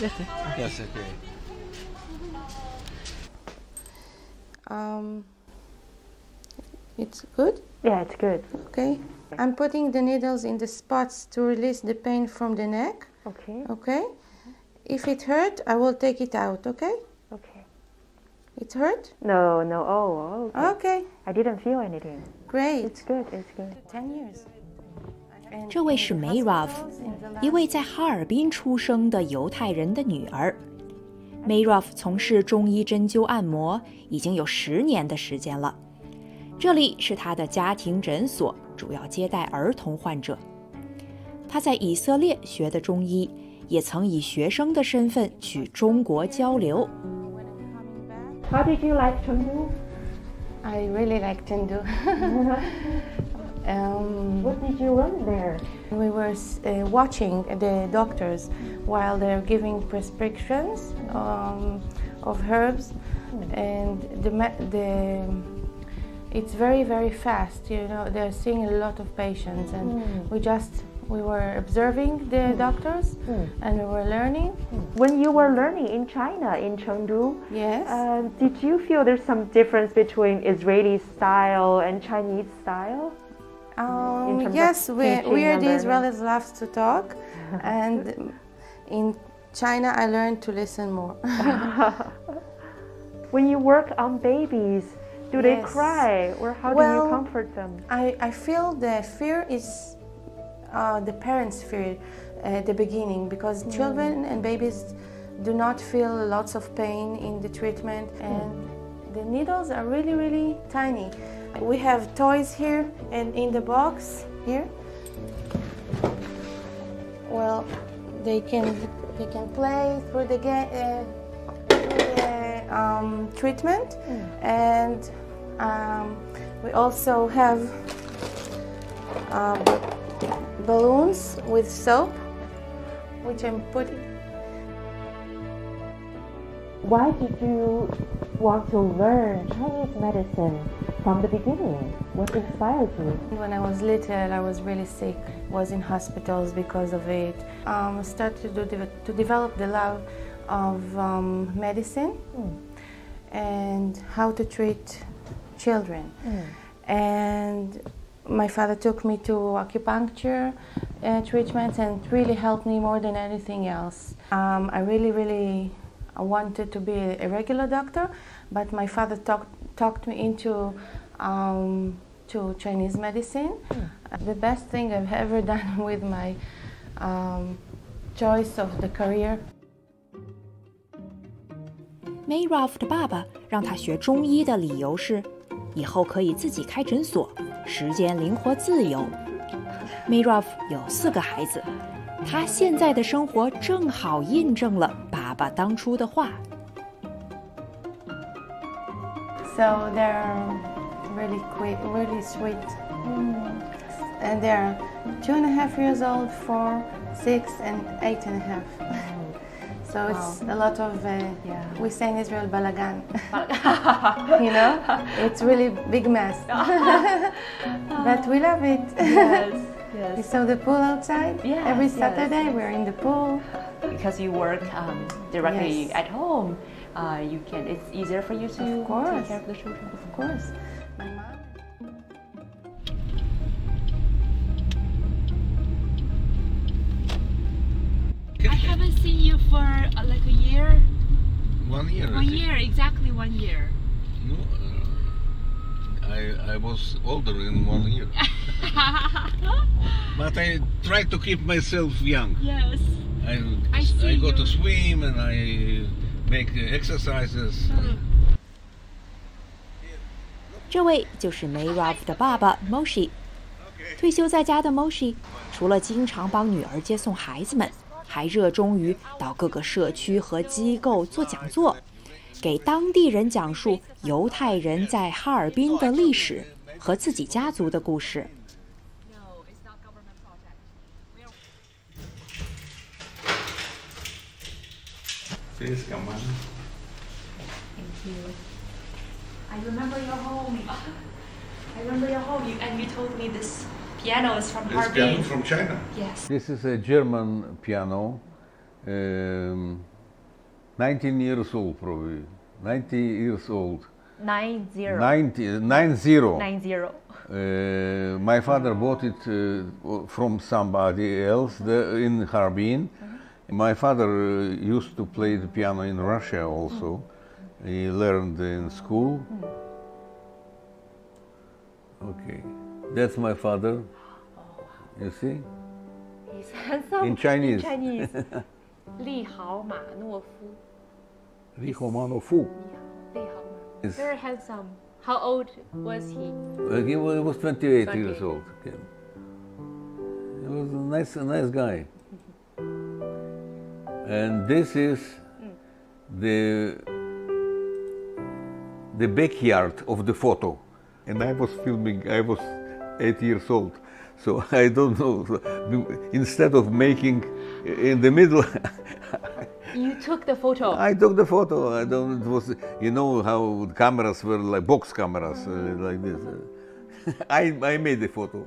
Yes, okay. It's good? Yeah, it's good. Okay. I'm putting the needles in the spots to release the pain from the neck. Okay. Okay? If it hurt, I will take it out, okay? Okay. It hurt? No, no. Oh, okay. Okay. I didn't feel anything. Great. It's good. It's good. 10 years. 这位是梅 Rav， 一位在哈尔滨出生的犹太人的女儿。梅 Rav 从事中医针灸按摩已经有10年的时间了。这里是她的家庭诊所，主要接待儿童患者。她在以色列学的中医，也曾以学生的身份去中国交流。How did you like Chengdu? I really like Chengdu. What did you learn there? We were watching the doctors while they're giving prescriptions of herbs, and it's very, very fast. You know, they're seeing a lot of patients, and we were observing the doctors, and we were learning. When you were learning in China, in Chengdu, Yes. Did you feel there's some difference between Israeli style and Chinese style? Yes, we are the Israelis love to talk, and in China I learned to listen more. When you work on babies, do they Yes. cry, or how do you comfort them? I feel the fear is the parents' fear at the beginning, because children and babies do not feel lots of pain in the treatment, and the needles are really, really tiny. We have toys here and in the box here. Well, they can play through the treatment, and we also have balloons with soap, which I'm putting. Why did you want to learn Chinese medicine from the beginning? What inspired you? When I was little, I was really sick. Was in hospitals because of it. Started to develop the love of medicine and how to treat children. And my father took me to acupuncture treatments, and it really helped me more than anything else. I really wanted to be a regular doctor, but my father talked me into to Chinese medicine. The best thing I've ever done with my choice of the career. May Rav 的爸爸让他学中医的理由是，以后可以自己开诊所，时间灵活自由。May Rav 有4个孩子，他现在的生活正好印证了爸爸当初的话。So they're really quick, really sweet, and they're 2.5 years old, 4, 6, and 8.5. So it's a lot of, we say in Israel, balagan. You know, it's really big mess. But we love it. Yes, yes. We saw the pool outside. Yes, Every yes. Saturday we're in the pool. Because you work directly Yes. at home, it's easier for you to take care of the children. Of course. My mom. I haven't seen you for like a year. 1 year. 1 year, exactly 1 year. No, I was older in 1 year. But I try to keep myself young. Yes. I go to swim and I make exercises. 这位就是 May Rav 的爸爸 Moshe。退休在家的 Moshe， 除了经常帮女儿接送孩子们，还热衷于到各个社区和机构做讲座，给当地人讲述犹太人在哈尔滨的历史和自己家族的故事。Please come on. Thank you. I remember your home. I remember your home, and you told me this piano is from This Harbin. piano from China. Yes. This is a German piano. 19 years old, probably. 90 years old. 90. 90. My father bought it from somebody else in Harbin. My father used to play the piano in Russia also. He learned in school. Okay, that's my father. You see? He's handsome. In Chinese. In Chinese. 利豪马诺夫. Very handsome. How old was he? He was 28 years old. Okay. He was a nice guy. And this is the backyard of the photo. And I was filming, I was 8 years old. So I don't know, instead of making in the middle, You took the photo? I took the photo. I don't, it was, you know how cameras were like box cameras, like this. I made the photo.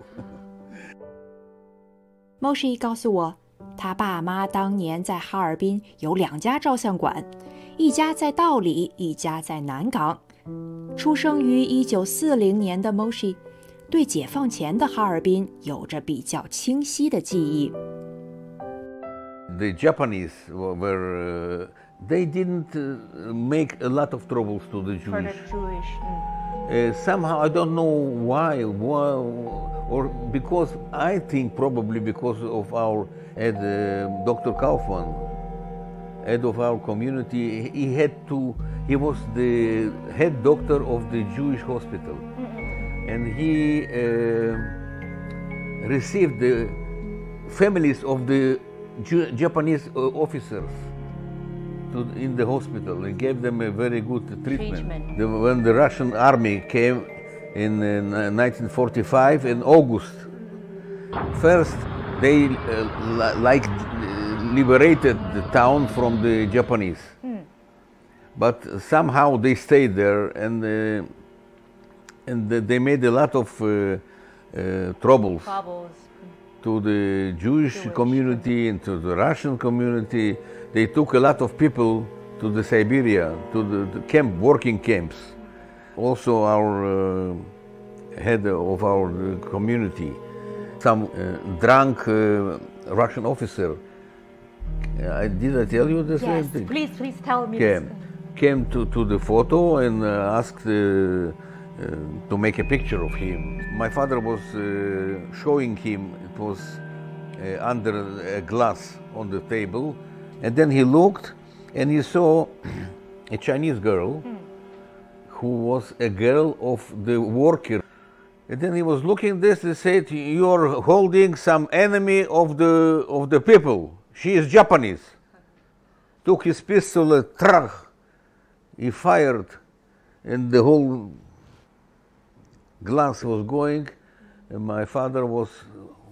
Moshi 告诉我，他爸妈当年在哈尔滨有2家照相馆，一家在道里，一家在南港。出生于1940年的 Moshi 对解放前的哈尔滨有着比较清晰的记忆。The Japanese were, they didn't make a lot of troubles to the Jewish. For the Jewish. Somehow, I don't know why, or because I think probably because of our head, Dr. Kaufman, head of our community, he was the head doctor of the Jewish hospital. And he received the families of the Japanese officers in the hospital. He gave them a very good treatment. When the Russian army came in 1945 in August, first they liberated the town from the Japanese, but somehow they stayed there, and they made a lot of troubles to the Jewish community and to the Russian community. They took a lot of people to the Siberia, to the camp, working camps. Also our head of our community, some drunk Russian officer, did I tell you the same thing? Please tell me. Came to the photo and asked to make a picture of him. My father was showing him, it was under a glass on the table, and then he looked and he saw a Chinese girl who was a girl of the worker. And then he was looking at this and said, "You're holding some enemy of the people. She is Japanese." Took his pistol, trach, he fired, and the whole glass was going, and my father was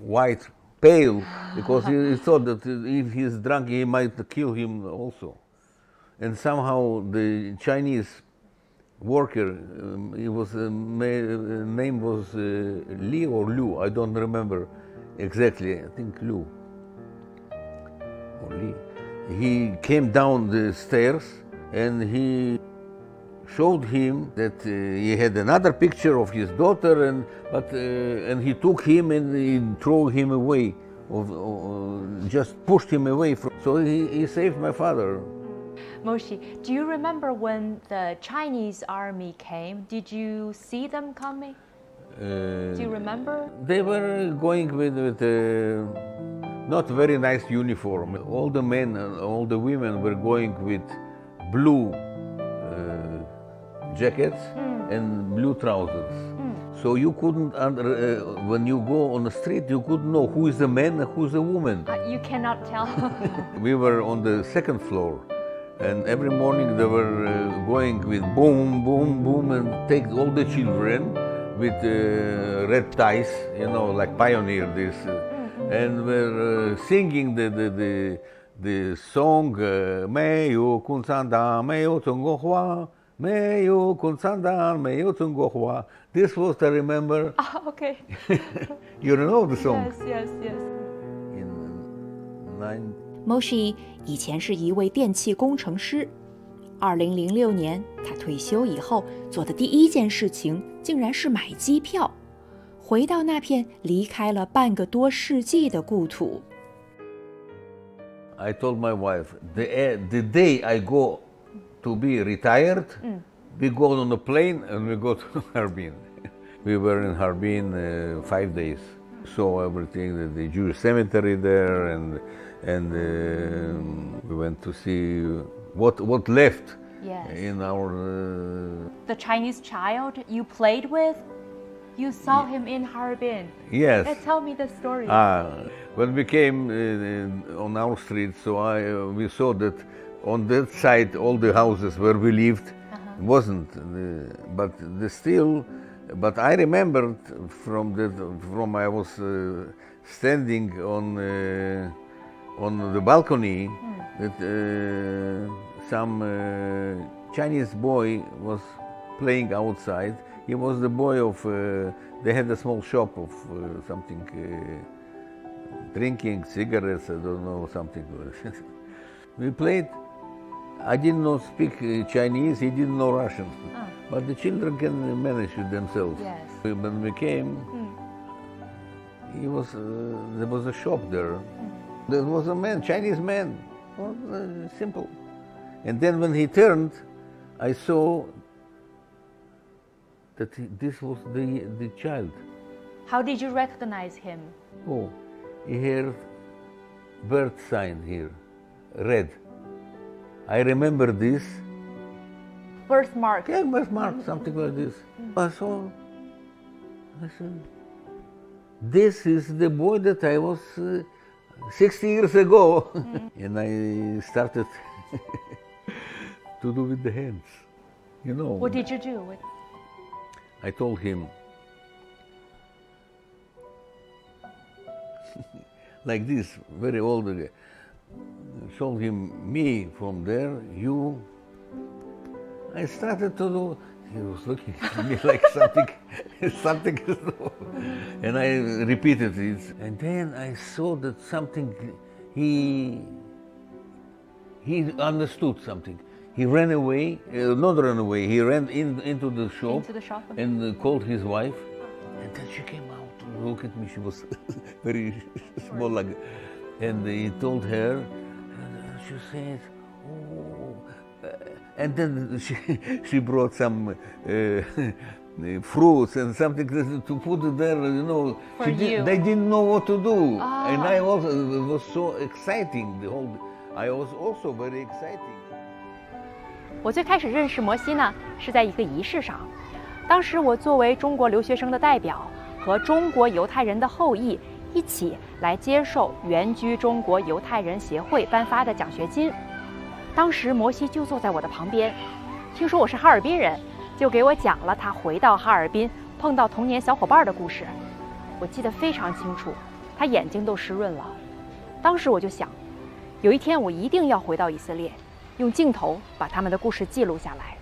white, pale, because he thought that if he's drunk, he might kill him also. And somehow the Chinese worker, name was Li or Liu, I don't remember exactly, I think Liu or Li. He came down the stairs and he showed him that he had another picture of his daughter, and he took him and he threw him away, just pushed him away. So he saved my father. Moshi, do you remember when the Chinese army came? Did you see them coming? Do you remember? They were going with not very nice uniform. All the men and all the women were going with blue jackets and blue trousers. So you couldn't, when you go on the street, you couldn't know who is a man and who is a woman. You cannot tell. We were on the second floor, and every morning they were going with boom, boom, boom, and take all the children with red ties, you know, like pioneer this, and were singing the song, 没有共产党，没有中国话。没有共产党，没有中国话。This was, I remember. Okay. You know the song? Yes. In Moshe 以前是一位电气工程师。2006年，他退休以后做的第一件事情，竟然是买机票，回到那片离开了半个多世纪的故土。I told my wife, the day I go to be retired, we go on a plane and we go to Harbin. We were in Harbin 5 days. Saw everything, the Jewish cemetery there, and we went to see what left in our... The Chinese child you played with, you saw him in Harbin. Yes. Tell me the story. When we came on our street, so we saw that on that side all the houses where we lived wasn't, but I remembered from I was standing on the balcony that some Chinese boy was playing outside. He was the boy of, they had a small shop of something, drinking, cigarettes, I don't know, something. We played. I didn't know speak Chinese, he didn't know Russian. But the children can manage it themselves. Yes. When we came, there was a shop there. There was a man, Chinese man, simple. And then when he turned, I saw that this was the child. How did you recognize him? Oh, he had birth sign here, red. I remember this. Birthmark. Yeah, birthmark, something like this. I said, this is the boy that I was 60 years ago. And I started to do with the hands, you know. What did you do? I told him, like this, very old guy, showed him me from there, you. I started to do, he was looking at me like something is wrong. And I repeated it. And then I saw that something, he understood something. He ran away, not ran away, he ran into the shop, and called his wife. And then she came out to look at me. She was very small, and he told her, and she said, oh. And then she brought some fruits and something to put there, you know. They didn't know what to do. And I also, it was so exciting, I was also very exciting. 我最开始认识摩西呢，是在一个仪式上。当时我作为中国留学生的代表，和中国犹太人的后裔一起来接受原居中国犹太人协会颁发的奖学金。当时摩西就坐在我的旁边，听说我是哈尔滨人，就给我讲了他回到哈尔滨碰到童年小伙伴的故事。我记得非常清楚，他眼睛都湿润了。当时我就想，有一天我一定要回到以色列，用镜头把他们的故事记录下来。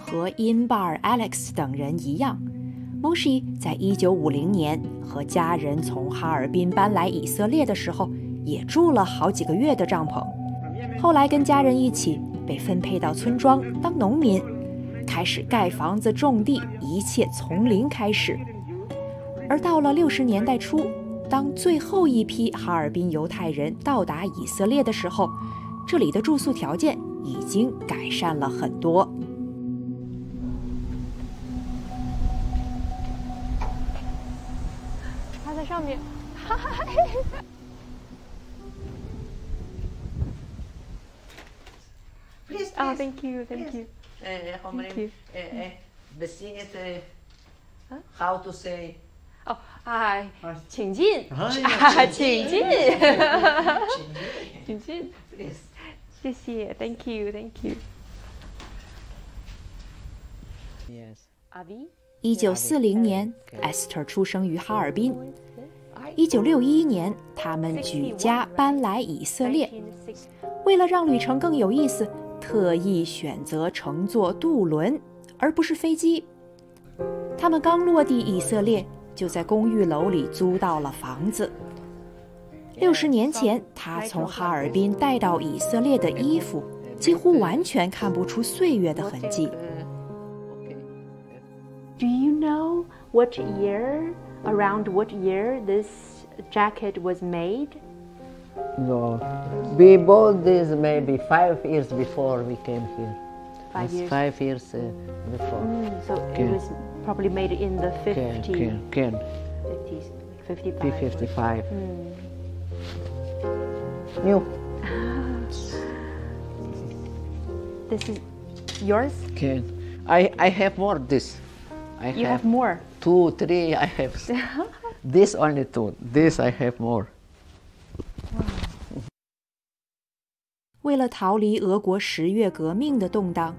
和因巴尔 Alex 等人一样，Moshe 在1950年和家人从哈尔滨搬来以色列的时候，也住了好几个月的帐篷。后来跟家人一起被分配到村庄当农民，开始盖房子、种地，一切从零开始。而到了60年代初，当最后一批哈尔滨犹太人到达以色列的时候，这里的住宿条件已经改善了很多。在上面，Please. Oh, thank you. How to say? Oh, hi. 请进，请进，请进。谢谢 ，Thank you. Yes. 阿 V。 1940年 ，Esther 出生于哈尔滨。1961年，他们举家搬来以色列。为了让旅程更有意思，特意选择乘坐渡轮，而不是飞机。他们刚落地以色列，就在公寓楼里租到了房子。60年前，他从哈尔滨带到以色列的衣服，几乎完全看不出岁月的痕迹。Do you know around what year this jacket was made? No, we bought this maybe 5 years before we came here. 5 years. 5 years before. So it was probably made in the 50s. 55. 55. New. This is yours? Can. I have more this. You have more? 2, 3 I have. This only 2. This I have more. 为了逃离俄国10月革命的动荡，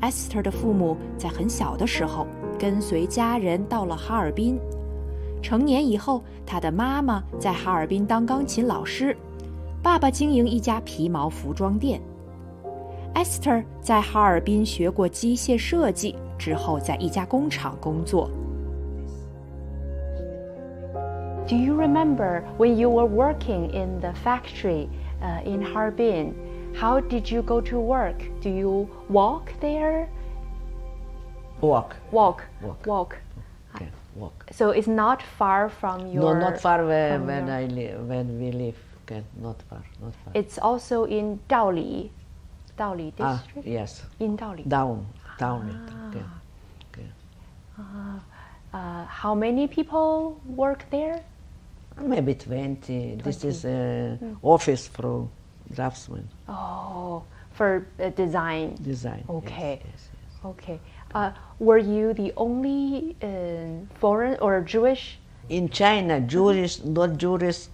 Esther 的父母在很小的时候跟随家人到了哈尔滨。成年以后，他的妈妈在哈尔滨当钢琴老师，爸爸经营一家皮毛服装店。Esther 在哈尔滨学过机械设计，之后在一家工厂工作。Do you remember when you were working in the factory in Harbin? How did you go to work? Do you walk there? Walk. Walk. Okay, walk. So it's not far from your. No, not far when we live. Okay, not far. It's also in Daoli district. Yes. In Daoli. Down. Okay. How many people work there? Maybe 20. This is office for draftsmen. Oh, for design. Design. Okay. Yes. Okay. Were you the only foreign or Jewish? In China, Jewish, not Jewish,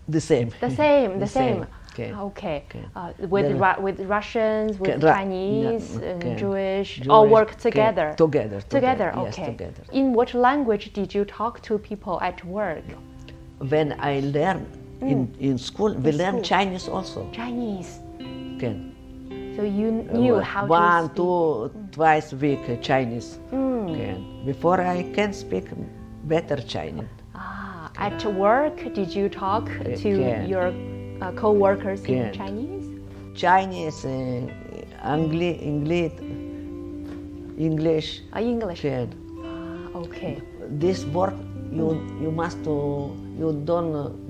the same. The same. Okay. Okay. Okay. With Russians, with Okay, Chinese, okay. Jewish, all work together. Together. Together. Yes, Okay. together. In what language did you talk to people at work? When I learn in school, we learn Chinese also. Chinese. Okay. So you knew how to One, speak. 2, twice a week Chinese. Okay. Before I can speak better Chinese. At work, did you talk to your co-workers in Chinese? Chinese, English. English. Okay. Okay. This work you must to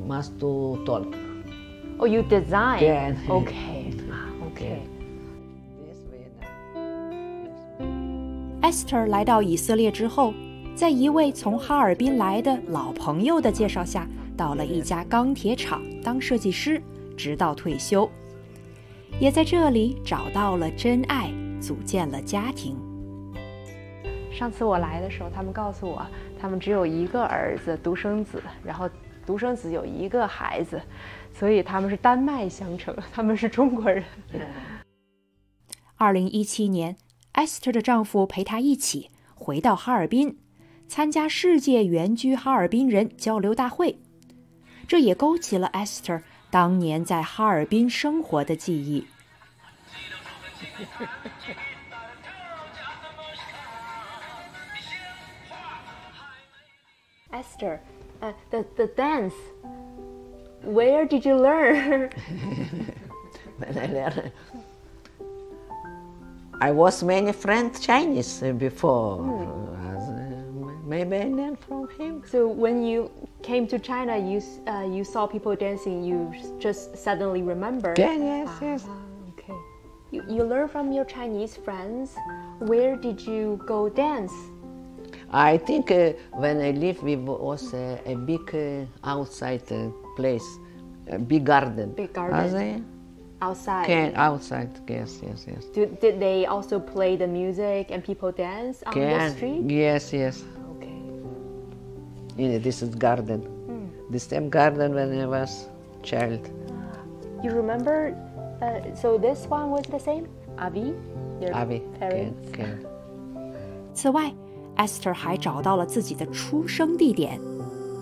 must to talk. Oh, you design. Yeah. Okay. Okay. This way. Esther 来到以色列之后，在一位从哈尔滨来的老朋友的介绍下，到了一家钢铁厂当设计师，直到退休。也在这里找到了真爱，组建了家庭。上次我来的时候，他们告诉我，他们只有一个儿子，独生子，然后独生子有一个孩子，所以他们是单脉相承，他们是中国人。2017年 ，Esther 的丈夫陪她一起回到哈尔滨，参加世界原居哈尔滨人交流大会，这也勾起了 Esther 当年在哈尔滨生活的记忆。Esther, the dance. Where did you learn? When I learned, I was many friends Chinese before. Maybe I learned from him. So when you came to China, you saw people dancing. You just suddenly remembered. Yes. Okay. You learn from your Chinese friends. Where did you go dance? I think when I lived, we was a big outside place, a big garden. Big garden. Outside. Outside, yes. Did they also play the music and people dance on the street? Yes. Okay. This is garden. The same garden when I was child. You remember? So this one was the same? Abi? Your parents?此外，Esther 还找到了自己的出生地点，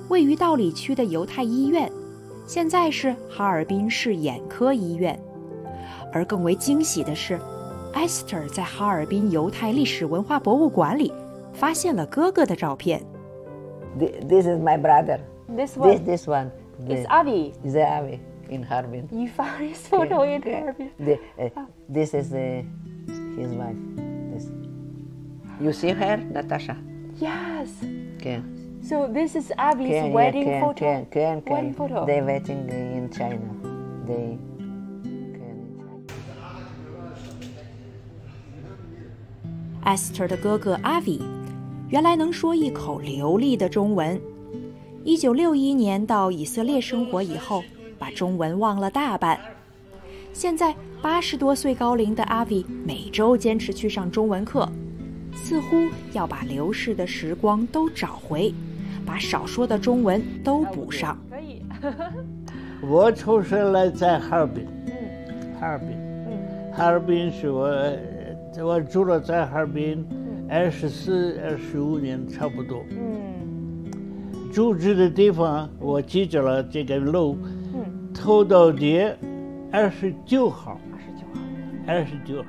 位于道里区的犹太医院，现在是哈尔滨市眼科医院。而更为惊喜的是， Esther 在哈尔滨犹太历史文化博物馆里发现了哥哥的照片。This is my brother. This one. This one. It's Avi. The Avi in Harbin. You found his photo in Harbin. This is his wife. This. You see her, Natasha? Yes. Can. So this is Avi's wedding photo. Wedding photo. They waiting in China. They. Esther 的哥哥 Avi 原来能说一口流利的中文。1961年到以色列生活以后，把中文忘了大半。现在80多岁高龄的 Avi 每周坚持去上中文课，似乎要把流逝的时光都找回，把少说的中文都补上。可以。我出生来在哈尔滨，哈尔滨是我住了在哈尔滨24、25年差不多。住的地方我记着了，这个路，头道街29号。29号。